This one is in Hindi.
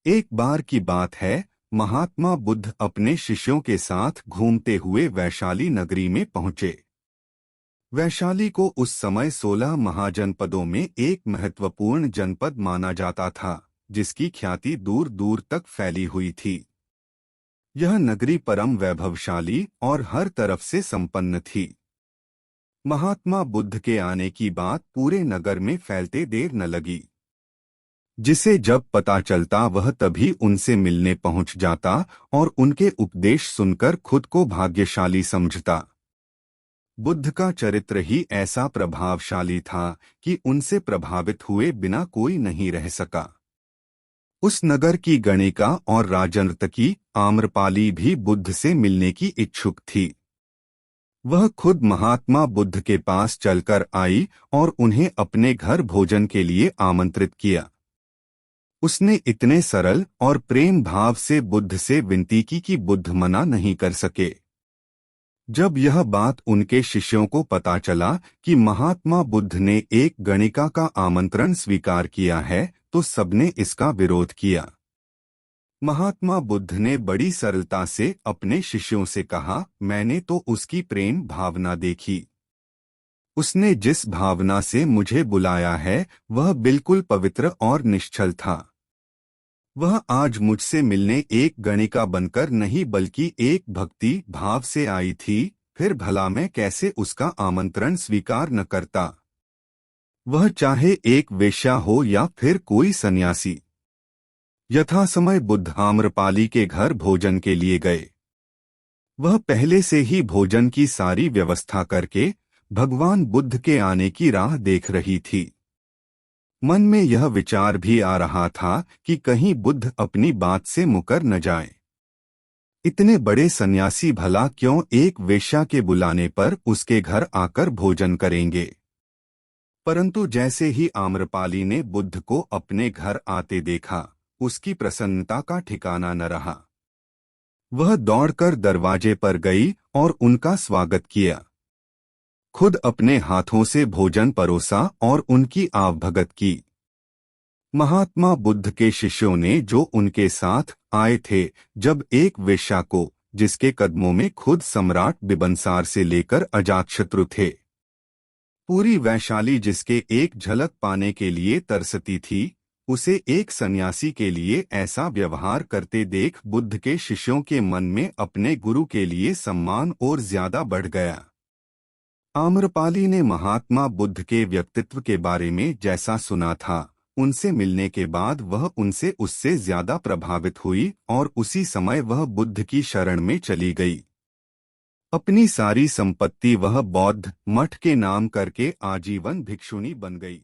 एक बार की बात है, महात्मा बुद्ध अपने शिष्यों के साथ घूमते हुए वैशाली नगरी में पहुंचे। वैशाली को उस समय 16 महाजनपदों में एक महत्वपूर्ण जनपद माना जाता था, जिसकी ख्याति दूर दूर तक फैली हुई थी। यह नगरी परम वैभवशाली और हर तरफ से संपन्न थी। महात्मा बुद्ध के आने की बात पूरे नगर में फैलते देर न लगी। जिसे जब पता चलता वह तभी उनसे मिलने पहुंच जाता और उनके उपदेश सुनकर खुद को भाग्यशाली समझता। बुद्ध का चरित्र ही ऐसा प्रभावशाली था कि उनसे प्रभावित हुए बिना कोई नहीं रह सका। उस नगर की गणिका और राजनर्तकी आम्रपाली भी बुद्ध से मिलने की इच्छुक थी। वह खुद महात्मा बुद्ध के पास चलकर आई और उन्हें अपने घर भोजन के लिए आमंत्रित किया। उसने इतने सरल और प्रेम भाव से बुद्ध से विनती की कि बुद्ध मना नहीं कर सके। जब यह बात उनके शिष्यों को पता चला कि महात्मा बुद्ध ने एक गणिका का आमंत्रण स्वीकार किया है, तो सबने इसका विरोध किया। महात्मा बुद्ध ने बड़ी सरलता से अपने शिष्यों से कहा, मैंने तो उसकी प्रेम भावना देखी। उसने जिस भावना से मुझे बुलाया है वह बिल्कुल पवित्र और निश्चल था। वह आज मुझसे मिलने एक गणिका बनकर नहीं बल्कि एक भक्ति भाव से आई थी, फिर भला मैं कैसे उसका आमंत्रण स्वीकार न करता। वह चाहे एक वेश्या हो या फिर कोई सन्यासी। यथासमय बुद्ध आम्रपाली के घर भोजन के लिए गए। वह पहले से ही भोजन की सारी व्यवस्था करके भगवान बुद्ध के आने की राह देख रही थी। मन में यह विचार भी आ रहा था कि कहीं बुद्ध अपनी बात से मुकर न जाए। इतने बड़े सन्यासी भला क्यों एक वेश्या के बुलाने पर उसके घर आकर भोजन करेंगे। परंतु जैसे ही आम्रपाली ने बुद्ध को अपने घर आते देखा, उसकी प्रसन्नता का ठिकाना न रहा। वह दौड़कर दरवाजे पर गई और उनका स्वागत किया। खुद अपने हाथों से भोजन परोसा और उनकी आवभगत की। महात्मा बुद्ध के शिष्यों ने जो उनके साथ आए थे, जब एक वेश्या को, जिसके कदमों में खुद सम्राट बिंबिसार से लेकर अजातशत्रु थे, पूरी वैशाली जिसके एक झलक पाने के लिए तरसती थी, उसे एक सन्यासी के लिए ऐसा व्यवहार करते देख बुद्ध के शिष्यों के मन में अपने गुरु के लिए सम्मान और ज्यादा बढ़ गया। आम्रपाली ने महात्मा बुद्ध के व्यक्तित्व के बारे में जैसा सुना था, उनसे मिलने के बाद वह उनसे उससे ज्यादा प्रभावित हुई और उसी समय वह बुद्ध की शरण में चली गई। अपनी सारी संपत्ति वह बौद्ध मठ के नाम करके आजीवन भिक्षुणी बन गई।